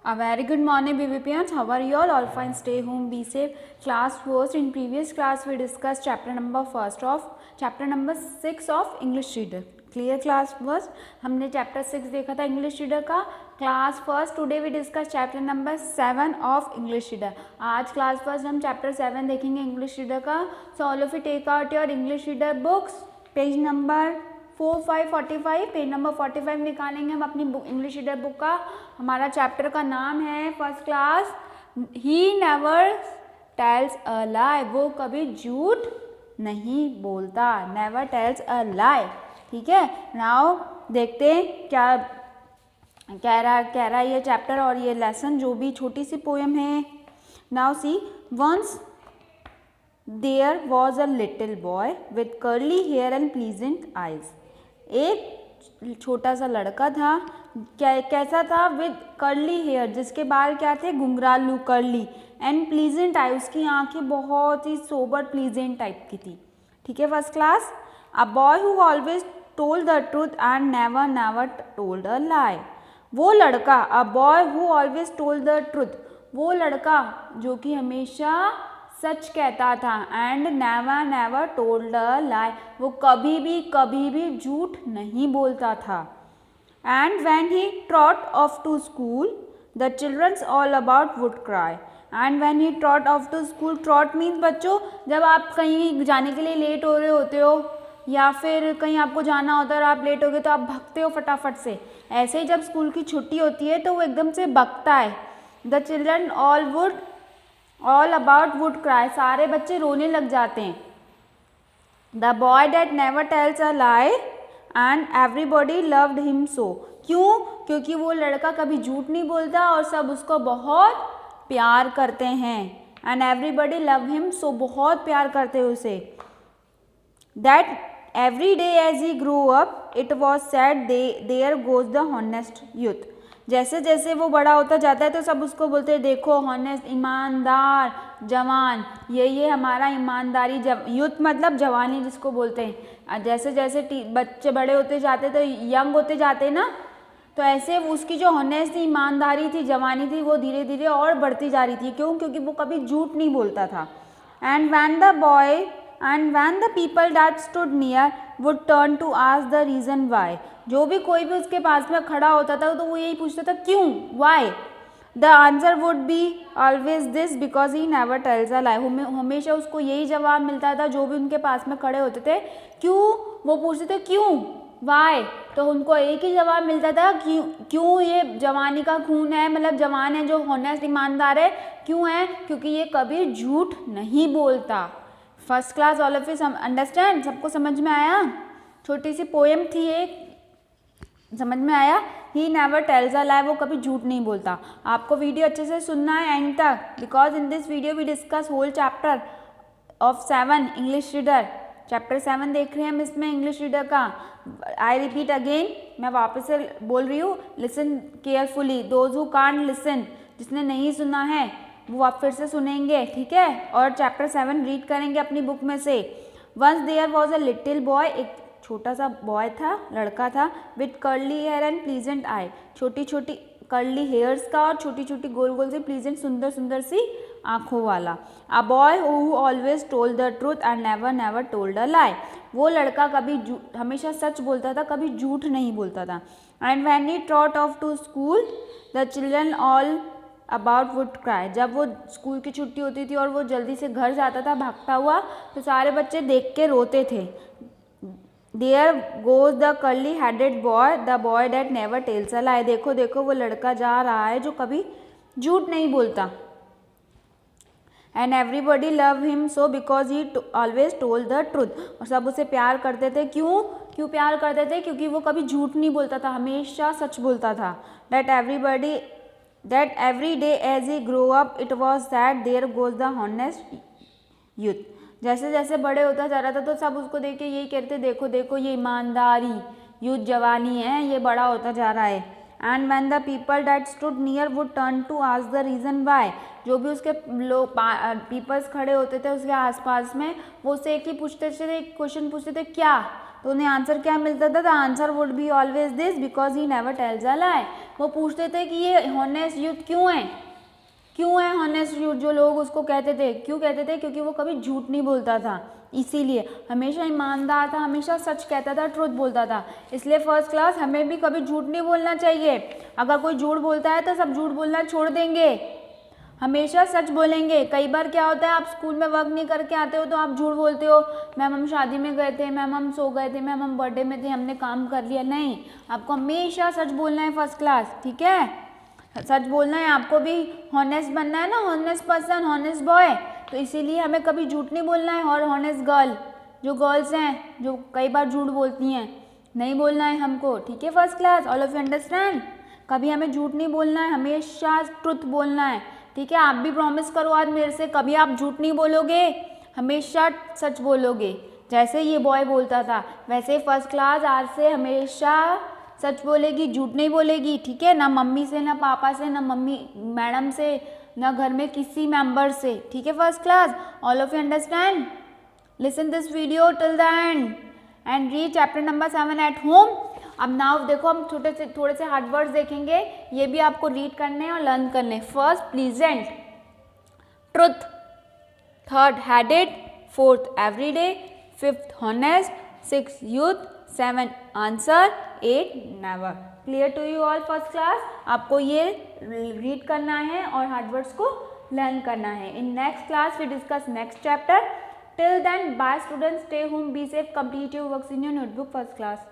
A very good morning, baby parents. How are you all? All fine. Stay home. Be safe. Class first. In previous class, we discussed chapter number 6 of English reader. Clear class first. हमने chapter 6 देखा था English reader का. Class first. Today we discuss chapter number 7 of English reader. आज class first हम chapter 7 देखेंगे English reader का. So all of you take out your English reader books. Page number 45 page number 45 निकालेंगे हम अपनी book English reader book का. हमारा chapter का नाम है first class he never tells a lie. वो कभी झूठ नहीं बोलता. Never tells a lie. ठीक है. नाउ देखते हैं क्या कह रहा है ये चैप्टर और ये लेसन जो भी छोटी सी पोएम है. Now see. Once there was a little boy with curly hair and pleasant eyes. एक छोटा सा लड़का था. कैसा था? विद कर्ली हेयर, जिसके बाल क्या थे? घुंघरालू, कर्ली. एंड प्लीजेंट आई, उसकी आंखें बहुत ही सोबर प्लीजेंट टाइप की थी. ठीक है. First class. A boy who always told the truth and never told a lie. वो लड़का, a boy who always told the truth, वो लड़का जो कि हमेशा सच कहता था. And never told a lie, वो कभी भी झूठ नहीं बोलता था. And when he trot off to school the childrens all about would cry. And when he trot off to school, trot means बच्चों जब आप कहीं जाने के लिए लेट हो रहे होते हो या फिर कहीं आपको जाना होता है और आप लेट हो गए तो आप भागते हो फटाफट से. ऐसे ही जब स्कूल की छुट्टी होती है तो वो एकदम से भागता है. The children all about would cry, सारे बच्चे रोने लग जाते हैं. The boy that never tells a lie and everybody loved him so. क्यों? क्योंकि वो लड़का कभी झूठ नहीं बोलता और सब उसको बहुत प्यार करते हैं. And everybody love him so, बहुत प्यार करते हैं उसे. That every day as he grow up it was said there goes the honest youth. जैसे जैसे वो बड़ा होता जाता है तो सब उसको बोलते हैं देखो हॉनेस्ट, ईमानदार जवान, ये हमारा ईमानदारी यूथ मतलब जवानी जिसको बोलते हैं. जैसे जैसे बच्चे बड़े होते जाते तो यंग होते जाते ना, तो ऐसे उसकी जो हॉनेस्ट ईमानदारी थी, जवानी थी, वो धीरे धीरे और बढ़ती जा रही थी. क्यों? क्योंकि वो कभी झूठ नहीं बोलता था. And when the people that stood near would turn to ask the reason why. जो भी कोई भी उसके पास में खड़ा होता था तो वो यही पूछता था क्यों, why. The answer would be always this because he never tells a lie. हमेशा उसको यही जवाब मिलता था जो भी उनके पास में खड़े होते थे. क्यों? वो पूछते थे क्यों, why. तो उनको एक ही जवाब मिलता था क्यों ये जवानी का खून है, मतलब जवान है जो हॉनेस्ट ईमानदार है. क्यों है? क्योंकि ये कभी झूठ नहीं बोलता. First class. All of you understand? सबको समझ में आया? छोटी सी पोएम थी एक, समझ में आया? ही नेवर टेल्स अ लाई, वो कभी झूठ नहीं बोलता. आपको वीडियो अच्छे से सुनना है एंड तक, because in this video we discuss whole chapter of 7 English reader. Chapter 7 देख रहे हैं हम इसमें इंग्लिश रीडर का. आई रिपीट अगेन, मैं वापस से बोल रही हूँ, listen carefully. Those who can't listen, जिसने नहीं सुना है वो आप फिर से सुनेंगे. ठीक है. और चैप्टर 7 रीड करेंगे अपनी बुक में से. Once there was a little boy, एक छोटा सा बॉय था, लड़का था. With curly hair and pleasant eye, छोटी छोटी कर्ली हेयर्स का और छोटी छोटी गोल गोल सी प्लीजेंट सुंदर सुंदर सी आँखों वाला. A boy who always told the truth and never told a lie. वो लड़का कभी हमेशा सच बोलता था, कभी झूठ नहीं बोलता था. And when he trot off to school the children all about would cry. जब वो स्कूल की छुट्टी होती थी और वो जल्दी से घर जाता था भागता हुआ, तो सारे बच्चे देख के रोते थे. There goes the curly headed boy the boy that never tells a lie. देखो देखो वो लड़का जा रहा है जो कभी झूठ नहीं बोलता. And everybody love him so because he always told the truth. और सब उसे प्यार करते थे. क्यों प्यार करते थे? क्योंकि वो कभी झूठ नहीं बोलता था, हमेशा सच बोलता था. That every day as he grew up it was sad there goes the honest youth. जैसे जैसे बड़े होता जा रहा था तो सब उसको देख के यही कहते देखो देखो ये ईमानदारी, यूथ जवानी है, ये बड़ा होता जा रहा है. And when the people that stood near would turn to ask the reason why. जो भी उसके लोग पीपल्स खड़े होते थे उसके आसपास में, वो उससे एक ही पूछते थे, एक क्वेश्चन पूछते थे क्या, तो उन्हें आंसर क्या मिलता था? The answer would be always this because he never tells a lie. वो पूछते थे कि ये हॉनेस्ट यूथ क्यों है हॉनेस्ट यूथ, जो लोग उसको कहते थे, क्यों कहते थे, क्योंकि वो कभी झूठ नहीं बोलता था, इसीलिए हमेशा ईमानदार था, हमेशा सच कहता था, ट्रुथ बोलता था। इसलिए फर्स्ट क्लास हमें भी कभी झूठ नहीं बोलना चाहिए। अगर कोई झूठ बोलता है तो सब झूठ बोलना छोड़ देंगे, हमेशा सच बोलेंगे। कई बार क्या होता है, आप स्कूल में वर्क नहीं करके आते हो तो आप झूठ बोलते हो, मैम हम शादी में गए थे, मैम हम सो गए थे, मैम हम बर्थडे में थे, हमने काम कर लिया। नहीं, आपको हमेशा सच बोलना है फर्स्ट क्लास, ठीक है, सच बोलना है। आपको भी हॉनेस्ट बनना है ना, हॉनेस्ट पर्सन, हॉनेस्ट बॉय, तो इसीलिए हमें कभी झूठ नहीं बोलना है। और हॉनेस्ट गर्ल, जो गर्ल्स हैं जो कई बार झूठ बोलती हैं, नहीं बोलना है हमको, ठीक है first class, all of you understand. कभी हमें झूठ नहीं बोलना है, हमेशा ट्रुथ बोलना है, ठीक है। आप भी प्रॉमिस करो आज मेरे से, कभी आप झूठ नहीं बोलोगे, हमेशा सच बोलोगे। जैसे ये बॉय बोलता था वैसे फर्स्ट क्लास आज से हमेशा सच बोलेगी, झूठ नहीं बोलेगी, ठीक है। ना मम्मी से, ना पापा से, ना मम्मी मैडम से, ना घर में किसी मेंबर से, ठीक है first class. All of you understand. Listen this video till the end and read chapter number 7 at home. अब नाउ देखो हम थोड़े से हार्ड वर्ड्स देखेंगे, ये भी आपको रीड करने हैं और लर्न करने हैं। First pleasant, truth, third headed, fourth everyday, fifth honest, six youth, 7 answer, 8 never. Clear to you all first class. आपको ये रीड करना है और हार्ड वर्ड्स को लर्न करना है। In next class we discuss next chapter. Till then bye students, stay home, be safe, complete your works in your notebook first class.